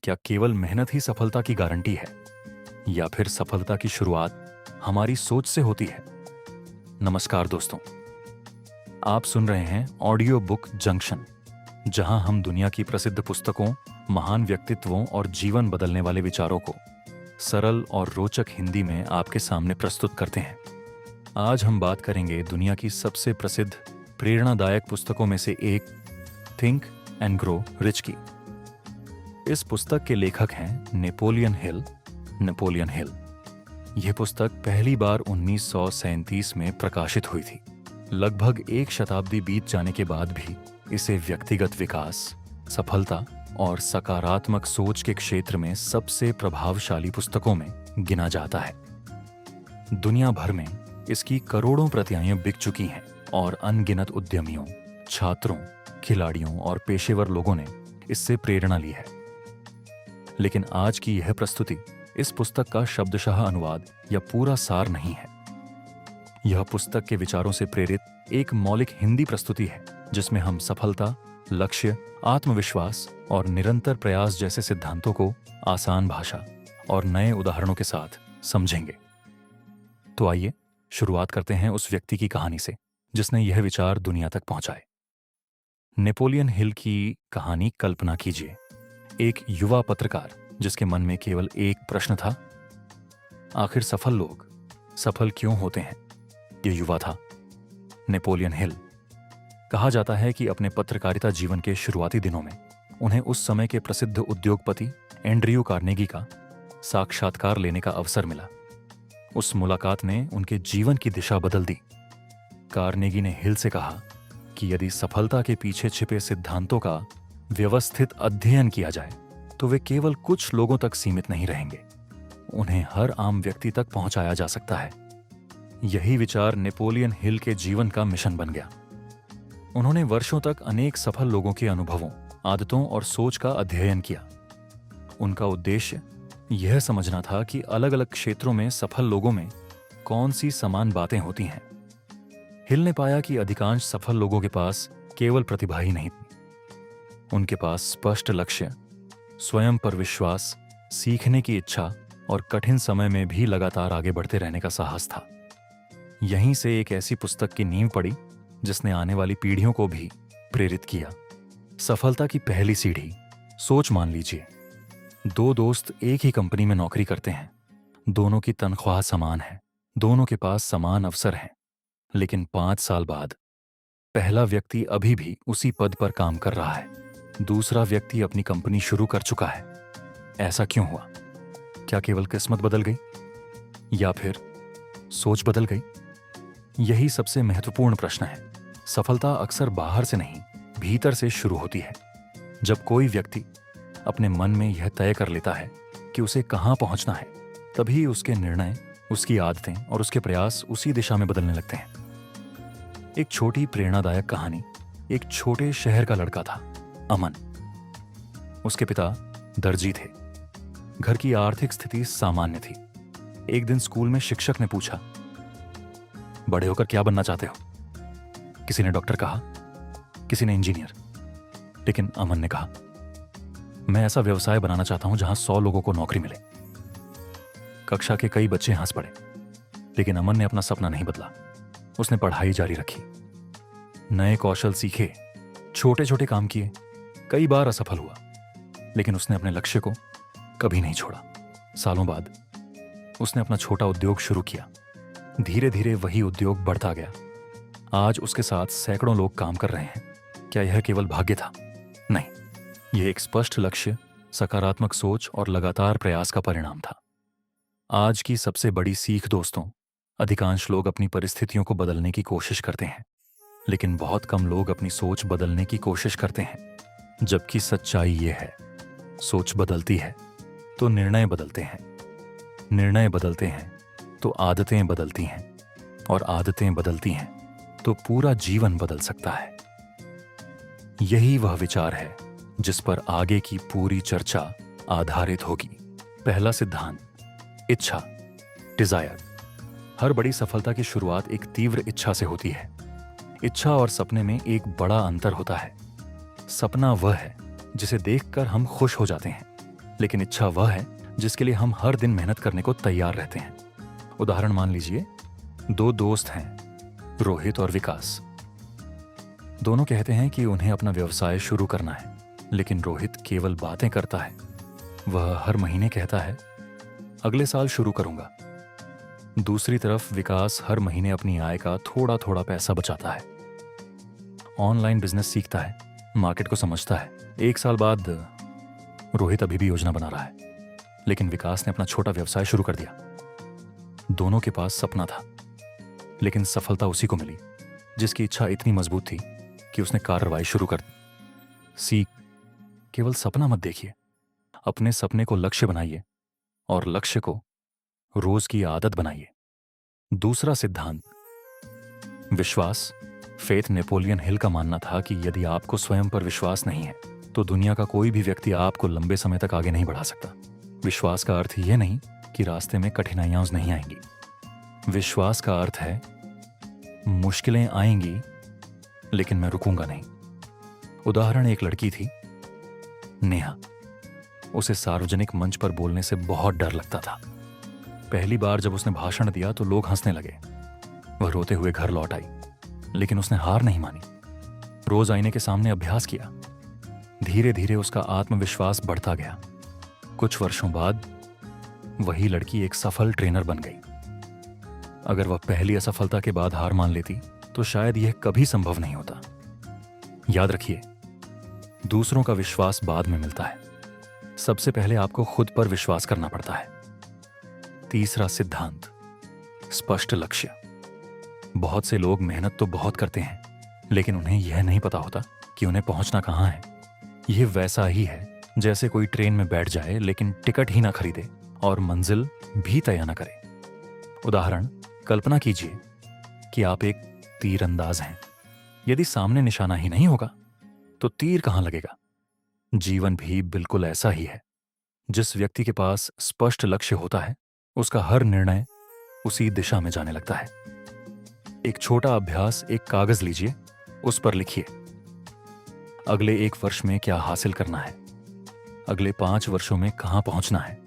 क्या केवल मेहनत ही सफलता की गारंटी है, या फिर सफलता की शुरुआत हमारी सोच से होती है? नमस्कार दोस्तों, आप सुन रहे हैं ऑडियो बुक जंक्शन, जहां हम दुनिया की प्रसिद्ध पुस्तकों, महान व्यक्तित्वों और जीवन बदलने वाले विचारों को सरल और रोचक हिंदी में आपके सामने प्रस्तुत करते हैं। आज हम बात करेंगे दुनिया की सबसे प्रसिद्ध प्रेरणादायक पुस्तकों में से एक, थिंक एंड ग्रो रिच की। इस पुस्तक के लेखक हैं नेपोलियन हिल। यह पुस्तक पहली बार 1937 में प्रकाशित हुई थी। लगभग एक शताब्दी बीत जाने के बाद भी इसे व्यक्तिगत विकास, सफलता और सकारात्मक सोच के क्षेत्र में सबसे प्रभावशाली पुस्तकों में गिना जाता है। दुनिया भर में इसकी करोड़ों प्रतियां बिक चुकी हैं और अनगिनत उद्यमियों, छात्रों, खिलाड़ियों और पेशेवर लोगों ने इससे प्रेरणा ली है। लेकिन आज की यह प्रस्तुति इस पुस्तक का शब्दशः अनुवाद या पूरा सार नहीं है। यह पुस्तक के विचारों से प्रेरित एक मौलिक हिंदी प्रस्तुति है, जिसमें हम सफलता, लक्ष्य, आत्मविश्वास और निरंतर प्रयास जैसे सिद्धांतों को आसान भाषा और नए उदाहरणों के साथ समझेंगे। तो आइए शुरुआत करते हैं उस व्यक्ति की कहानी से जिसने यह विचार दुनिया तक पहुंचाए। नेपोलियन हिल की कहानी कल्पना कीजिए। एक युवा पत्रकार जिसके मन में केवल एक प्रश्न था, आखिर सफल लोग सफल क्यों होते हैं? यह युवा था नेपोलियन हिल। कहा जाता है कि अपने पत्रकारिता जीवन के शुरुआती दिनों में उन्हें उस समय के प्रसिद्ध उद्योगपति एंड्रयू कार्नेगी का साक्षात्कार लेने का अवसर मिला। उस मुलाकात ने उनके जीवन की दिशा बदल दी। कार्नेगी ने हिल से कहा कि यदि सफलता के पीछे छिपे सिद्धांतों का व्यवस्थित अध्ययन किया जाए तो वे केवल कुछ लोगों तक सीमित नहीं रहेंगे, उन्हें हर आम व्यक्ति तक पहुंचाया जा सकता है। यही विचार नेपोलियन हिल के जीवन का मिशन बन गया। उन्होंने वर्षों तक अनेक सफल लोगों के अनुभवों, आदतों और सोच का अध्ययन किया। उनका उद्देश्य यह समझना था कि अलग अलग क्षेत्रों में सफल लोगों में कौन सी समान बातें होती हैं। हिल ने पाया कि अधिकांश सफल लोगों के पास केवल प्रतिभा ही नहीं थी, उनके पास स्पष्ट लक्ष्य, स्वयं पर विश्वास, सीखने की इच्छा और कठिन समय में भी लगातार आगे बढ़ते रहने का साहस था। यहीं से एक ऐसी पुस्तक की नींव पड़ी जिसने आने वाली पीढ़ियों को भी प्रेरित किया। सफलता की पहली सीढ़ी। सोच मान लीजिए, दो दोस्त एक ही कंपनी में नौकरी करते हैं, दोनों की तनख्वाह समान है, दोनों के पास समान अवसर हैं, लेकिन 5 साल बाद पहला व्यक्ति अभी भी उसी पद पर काम कर रहा है, दूसरा व्यक्ति अपनी कंपनी शुरू कर चुका है। ऐसा क्यों हुआ? क्या केवल किस्मत बदल गई, या फिर सोच बदल गई? यही सबसे महत्वपूर्ण प्रश्न है। सफलता अक्सर बाहर से नहीं, भीतर से शुरू होती है। जब कोई व्यक्ति अपने मन में यह तय कर लेता है कि उसे कहां पहुंचना है, तभी उसके निर्णय, उसकी आदतें और उसके प्रयास उसी दिशा में बदलने लगते हैं। एक छोटी प्रेरणादायक कहानी। एक छोटे शहर का लड़का था, अमन। उसके पिता दर्जी थे। घर की आर्थिक स्थिति सामान्य थी। एक दिन स्कूल में शिक्षक ने पूछा, बड़े होकर क्या बनना चाहते हो? किसी ने डॉक्टर कहा, किसी ने इंजीनियर, लेकिन अमन ने कहा, मैं ऐसा व्यवसाय बनाना चाहता हूं जहां 100 लोगों को नौकरी मिले। कक्षा के कई बच्चे हंस पड़े, लेकिन अमन ने अपना सपना नहीं बदला। उसने पढ़ाई जारी रखी, नए कौशल सीखे, छोटे छोटे काम किए। कई बार असफल हुआ, लेकिन उसने अपने लक्ष्य को कभी नहीं छोड़ा। सालों बाद उसने अपना छोटा उद्योग शुरू किया। धीरे धीरे वही उद्योग बढ़ता गया। आज उसके साथ सैकड़ों लोग काम कर रहे हैं। क्या यह केवल भाग्य था? नहीं, यह एक स्पष्ट लक्ष्य, सकारात्मक सोच और लगातार प्रयास का परिणाम था। आज की सबसे बड़ी सीख दोस्तों, अधिकांश लोग अपनी परिस्थितियों को बदलने की कोशिश करते हैं, लेकिन बहुत कम लोग अपनी सोच बदलने की कोशिश करते हैं। जबकि सच्चाई यह है, सोच बदलती है तो निर्णय बदलते हैं, निर्णय बदलते हैं तो आदतें बदलती हैं, और आदतें बदलती हैं तो पूरा जीवन बदल सकता है। यही वह विचार है जिस पर आगे की पूरी चर्चा आधारित होगी। पहला सिद्धांत, इच्छा, डिजायर। हर बड़ी सफलता की शुरुआत एक तीव्र इच्छा से होती है। इच्छा और सपने में एक बड़ा अंतर होता है। सपना वह है जिसे देखकर हम खुश हो जाते हैं, लेकिन इच्छा वह है जिसके लिए हम हर दिन मेहनत करने को तैयार रहते हैं। उदाहरण मान लीजिए, दो दोस्त हैं, रोहित और विकास। दोनों कहते हैं कि उन्हें अपना व्यवसाय शुरू करना है, लेकिन रोहित केवल बातें करता है। वह हर महीने कहता है, अगले साल शुरू करूंगा। दूसरी तरफ विकास हर महीने अपनी आय का थोड़ा थोड़ा पैसा बचाता है, ऑनलाइन बिजनेस सीखता है, मार्केट को समझता है। 1 साल बाद रोहित अभी भी योजना बना रहा है, लेकिन विकास ने अपना छोटा व्यवसाय शुरू कर दिया। दोनों के पास सपना था, लेकिन सफलता उसी को मिली जिसकी इच्छा इतनी मजबूत थी कि उसने कार्रवाई शुरू कर दी। केवल सपना मत देखिए, अपने सपने को लक्ष्य बनाइए और लक्ष्य को रोज की आदत बनाइए। दूसरा सिद्धांत, विश्वास। फेथ नेपोलियन हिल का मानना था कि यदि आपको स्वयं पर विश्वास नहीं है तो दुनिया का कोई भी व्यक्ति आपको लंबे समय तक आगे नहीं बढ़ा सकता। विश्वास का अर्थ यह नहीं कि रास्ते में कठिनाइयां नहीं आएंगी। विश्वास का अर्थ है मुश्किलें आएंगी लेकिन मैं रुकूंगा नहीं। उदाहरण, एक लड़की थी, नेहा। उसे सार्वजनिक मंच पर बोलने से बहुत डर लगता था। पहली बार जब उसने भाषण दिया तो लोग हंसने लगे। वह रोते हुए घर लौट आई, लेकिन उसने हार नहीं मानी। रोज आईने के सामने अभ्यास किया। धीरे धीरे उसका आत्मविश्वास बढ़ता गया। कुछ वर्षों बाद वही लड़की एक सफल ट्रेनर बन गई। अगर वह पहली असफलता के बाद हार मान लेती तो शायद यह कभी संभव नहीं होता। याद रखिए, दूसरों का विश्वास बाद में मिलता है, सबसे पहले आपको खुद पर विश्वास करना पड़ता है। तीसरा सिद्धांत, स्पष्ट लक्ष्य। बहुत से लोग मेहनत तो बहुत करते हैं, लेकिन उन्हें यह नहीं पता होता कि उन्हें पहुंचना कहां है। यह वैसा ही है जैसे कोई ट्रेन में बैठ जाए लेकिन टिकट ही ना खरीदे और मंजिल भी तय न करे। उदाहरण, कल्पना कीजिए कि आप एक तीरंदाज हैं। यदि सामने निशाना ही नहीं होगा तो तीर कहां लगेगा। जीवन भी बिल्कुल ऐसा ही है। जिस व्यक्ति के पास स्पष्ट लक्ष्य होता है उसका हर निर्णय उसी दिशा में जाने लगता है। एक छोटा अभ्यास, एक कागज लीजिए, उस पर लिखिए अगले 1 वर्ष में क्या हासिल करना है, अगले 5 वर्षों में कहां पहुंचना है,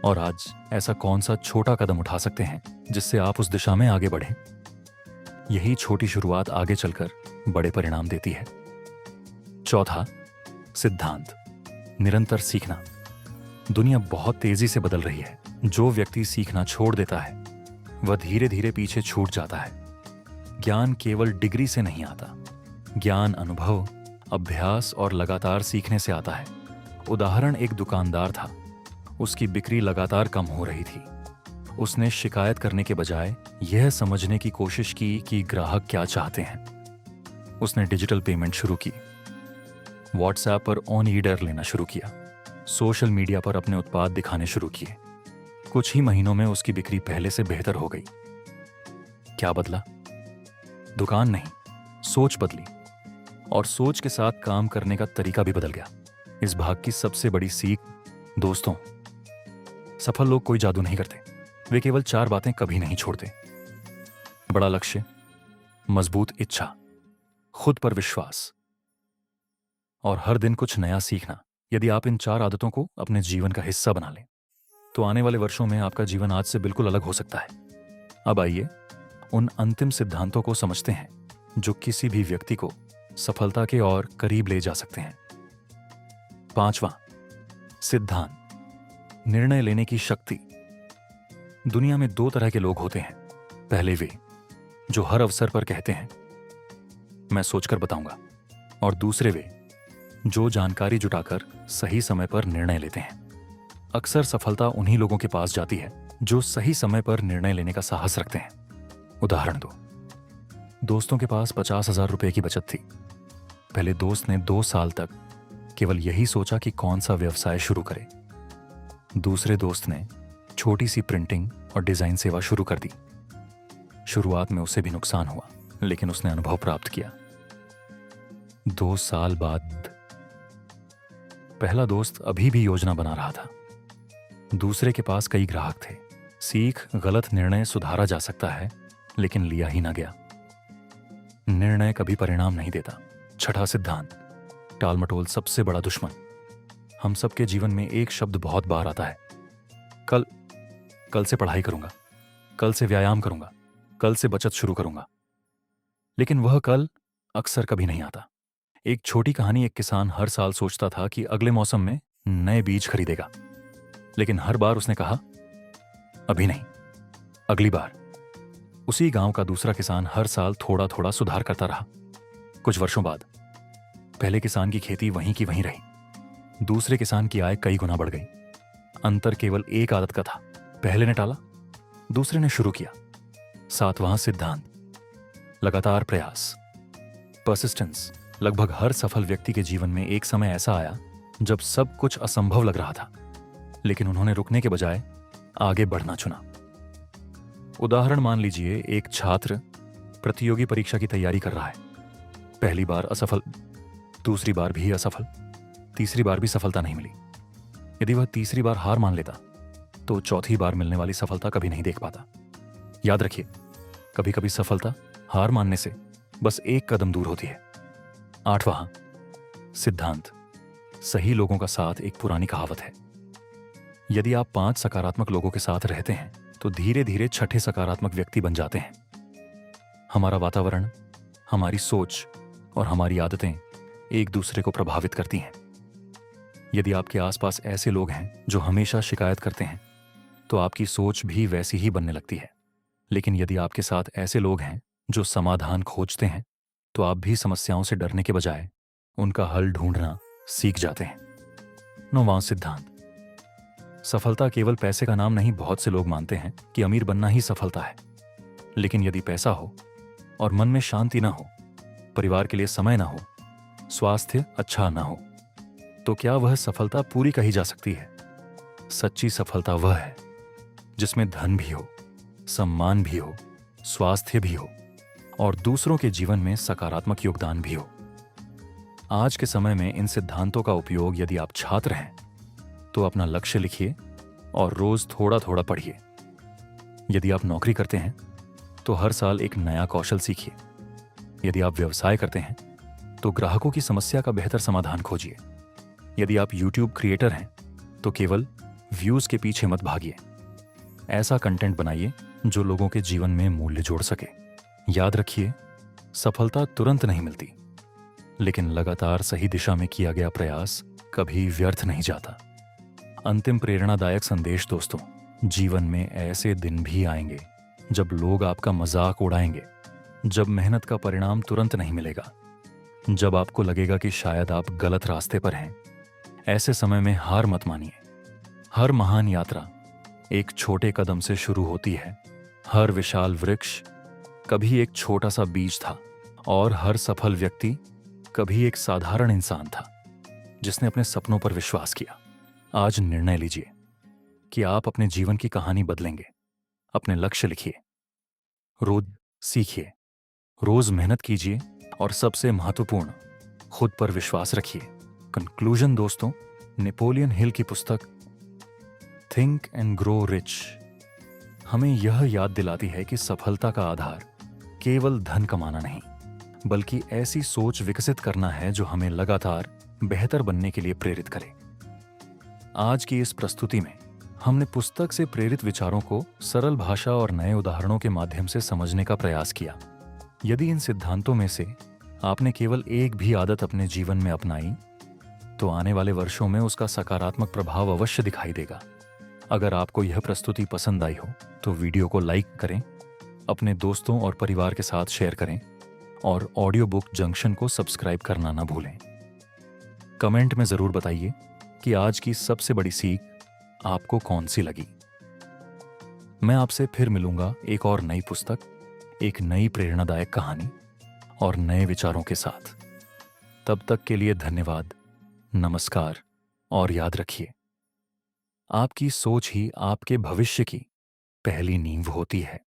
और आज ऐसा कौन सा छोटा कदम उठा सकते हैं जिससे आप उस दिशा में आगे बढ़ें। यही छोटी शुरुआत आगे चलकर बड़े परिणाम देती है। चौथा सिद्धांत, निरंतर सीखना। दुनिया बहुत तेजी से बदल रही है। जो व्यक्ति सीखना छोड़ देता है वह धीरे धीरे पीछे छूट जाता है। ज्ञान केवल डिग्री से नहीं आता। ज्ञान अनुभव, अभ्यास और लगातार सीखने से आता है। उदाहरण, एक दुकानदार था, उसकी बिक्री लगातार कम हो रही थी। उसने शिकायत करने के बजाय यह समझने की कोशिश की कि ग्राहक क्या चाहते हैं। उसने डिजिटल पेमेंट शुरू की, व्हाट्सएप पर ऑन ईडर लेना शुरू किया, सोशल मीडिया पर अपने उत्पाद दिखाने शुरू किए। कुछ ही महीनों में उसकी बिक्री पहले से बेहतर हो गई। क्या बदला? दुकान नहीं, सोच बदली, और सोच के साथ काम करने का तरीका भी बदल गया। इस भाग की सबसे बड़ी सीख, दोस्तों, सफल लोग कोई जादू नहीं करते, वे केवल 4 बातें कभी नहीं छोड़ते। बड़ा लक्ष्य, मजबूत इच्छा, खुद पर विश्वास और हर दिन कुछ नया सीखना। यदि आप इन 4 आदतों को अपने जीवन का हिस्सा बना लें तो आने वाले वर्षों में आपका जीवन आज से बिल्कुल अलग हो सकता है। अब आइए उन अंतिम सिद्धांतों को समझते हैं जो किसी भी व्यक्ति को सफलता के और करीब ले जा सकते हैं। 5वां सिद्धांत, निर्णय लेने की शक्ति। दुनिया में 2 तरह के लोग होते हैं। पहले वे जो हर अवसर पर कहते हैं मैं सोचकर बताऊंगा, और दूसरे वे जो जानकारी जुटाकर सही समय पर निर्णय लेते हैं। अक्सर सफलता उन्हीं लोगों के पास जाती है जो सही समय पर निर्णय लेने का साहस रखते हैं। उदाहरण दो, दोस्तों के पास 50,000 रुपए की बचत थी। पहले दोस्त ने 2 साल तक केवल यही सोचा कि कौन सा व्यवसाय शुरू करे। दूसरे दोस्त ने छोटी सी प्रिंटिंग और डिजाइन सेवा शुरू कर दी। शुरुआत में उसे भी नुकसान हुआ, लेकिन उसने अनुभव प्राप्त किया। 2 साल बाद पहला दोस्त अभी भी योजना बना रहा था। दूसरे के पास कई ग्राहक थे। सीख, गलत निर्णय सुधारा जा सकता है, लेकिन लिया ही ना गया। निर्णय कभी परिणाम नहीं देता। छठा सिद्धांत, टालमटोल सबसे बड़ा दुश्मन। हम सबके जीवन में एक शब्द बहुत बार आता है, कल। कल से पढ़ाई करूंगा, कल से व्यायाम करूंगा, कल से बचत शुरू करूंगा। लेकिन वह कल अक्सर कभी नहीं आता। एक छोटी कहानी। एक किसान हर साल सोचता था कि अगले मौसम में नए बीज खरीदेगा, लेकिन हर बार उसने कहा, अभी नहीं, अगली बार। उसी गांव का दूसरा किसान हर साल थोड़ा थोड़ा सुधार करता रहा। कुछ वर्षों बाद पहले किसान की खेती वहीं की वहीं रही। दूसरे किसान की आय कई गुना बढ़ गई। अंतर केवल एक आदत का था। पहले ने टाला, दूसरे ने शुरू किया। सातवां सिद्धांत, लगातार प्रयास, परसिस्टेंस। लगभग हर सफल व्यक्ति के जीवन में एक समय ऐसा आया जब सब कुछ असंभव लग रहा था, लेकिन उन्होंने रुकने के बजाय आगे बढ़ना चुना। उदाहरण मान लीजिए, एक छात्र प्रतियोगी परीक्षा की तैयारी कर रहा है। पहली बार असफल, दूसरी बार भी असफल, तीसरी बार भी सफलता नहीं मिली। यदि वह तीसरी बार हार मान लेता तो चौथी बार मिलने वाली सफलता कभी नहीं देख पाता। याद रखिए, कभी कभी सफलता हार मानने से बस एक कदम दूर होती है। आठवां सिद्धांत, सही लोगों का साथ। एक पुरानी कहावत है, यदि आप 5 सकारात्मक लोगों के साथ रहते हैं तो धीरे धीरे छठे सकारात्मक व्यक्ति बन जाते हैं। हमारा वातावरण, हमारी सोच और हमारी आदतें एक दूसरे को प्रभावित करती हैं। यदि आपके आसपास ऐसे लोग हैं जो हमेशा शिकायत करते हैं तो आपकी सोच भी वैसी ही बनने लगती है। लेकिन यदि आपके साथ ऐसे लोग हैं जो समाधान खोजते हैं तो आप भी समस्याओं से डरने के बजाय उनका हल ढूंढना सीख जाते हैं। नौवां सिद्धांत, सफलता केवल पैसे का नाम नहीं। बहुत से लोग मानते हैं कि अमीर बनना ही सफलता है, लेकिन यदि पैसा हो और मन में शांति ना हो, परिवार के लिए समय ना हो, स्वास्थ्य अच्छा ना हो, तो क्या वह सफलता पूरी कही जा सकती है? सच्ची सफलता वह है जिसमें धन भी हो, सम्मान भी हो, स्वास्थ्य भी हो और दूसरों के जीवन में सकारात्मक योगदान भी हो। आज के समय में इन सिद्धांतों का उपयोग, यदि आप छात्र हैं तो अपना लक्ष्य लिखिए और रोज थोड़ा थोड़ा पढ़िए। यदि आप नौकरी करते हैं तो हर साल एक नया कौशल सीखिए। यदि आप व्यवसाय करते हैं तो ग्राहकों की समस्या का बेहतर समाधान खोजिए। यदि आप YouTube क्रिएटर हैं तो केवल व्यूज के पीछे मत भागिए। ऐसा कंटेंट बनाइए जो लोगों के जीवन में मूल्य जोड़ सके। याद रखिए, सफलता तुरंत नहीं मिलती, लेकिन लगातार सही दिशा में किया गया प्रयास कभी व्यर्थ नहीं जाता। अंतिम प्रेरणादायक संदेश दोस्तों, जीवन में ऐसे दिन भी आएंगे जब लोग आपका मजाक उड़ाएंगे, जब मेहनत का परिणाम तुरंत नहीं मिलेगा, जब आपको लगेगा कि शायद आप गलत रास्ते पर हैं। ऐसे समय में हार मत मानिए। हर महान यात्रा एक छोटे कदम से शुरू होती है। हर विशाल वृक्ष कभी एक छोटा सा बीज था और हर सफल व्यक्ति कभी एक साधारण इंसान था जिसने अपने सपनों पर विश्वास किया। आज निर्णय लीजिए कि आप अपने जीवन की कहानी बदलेंगे। अपने लक्ष्य लिखिए, रोज सीखिए, रोज मेहनत कीजिए और सबसे महत्वपूर्ण, खुद पर विश्वास रखिए। कंक्लूजन दोस्तों, नेपोलियन हिल की पुस्तक थिंक एंड ग्रो रिच हमें यह याद दिलाती है कि सफलता का आधार केवल धन कमाना नहीं, बल्कि ऐसी सोच विकसित करना है जो हमें लगातार बेहतर बनने के लिए प्रेरित करे। आज की इस प्रस्तुति में हमने पुस्तक से प्रेरित विचारों को सरल भाषा और नए उदाहरणों के माध्यम से समझने का प्रयास किया। यदि इन सिद्धांतों में से आपने केवल एक भी आदत अपने जीवन में अपनाई तो आने वाले वर्षों में उसका सकारात्मक प्रभाव अवश्य दिखाई देगा। अगर आपको यह प्रस्तुति पसंद आई हो तो वीडियो को लाइक करें, अपने दोस्तों और परिवार के साथ शेयर करें और ऑडियो बुक जंक्शन को सब्सक्राइब करना ना भूलें। कमेंट में जरूर बताइए कि आज की सबसे बड़ी सीख आपको कौन सी लगी। मैं आपसे फिर मिलूंगा एक और नई पुस्तक, एक नई प्रेरणादायक कहानी और नए विचारों के साथ। तब तक के लिए धन्यवाद, नमस्कार और याद रखिए, आपकी सोच ही आपके भविष्य की पहली नींव होती है।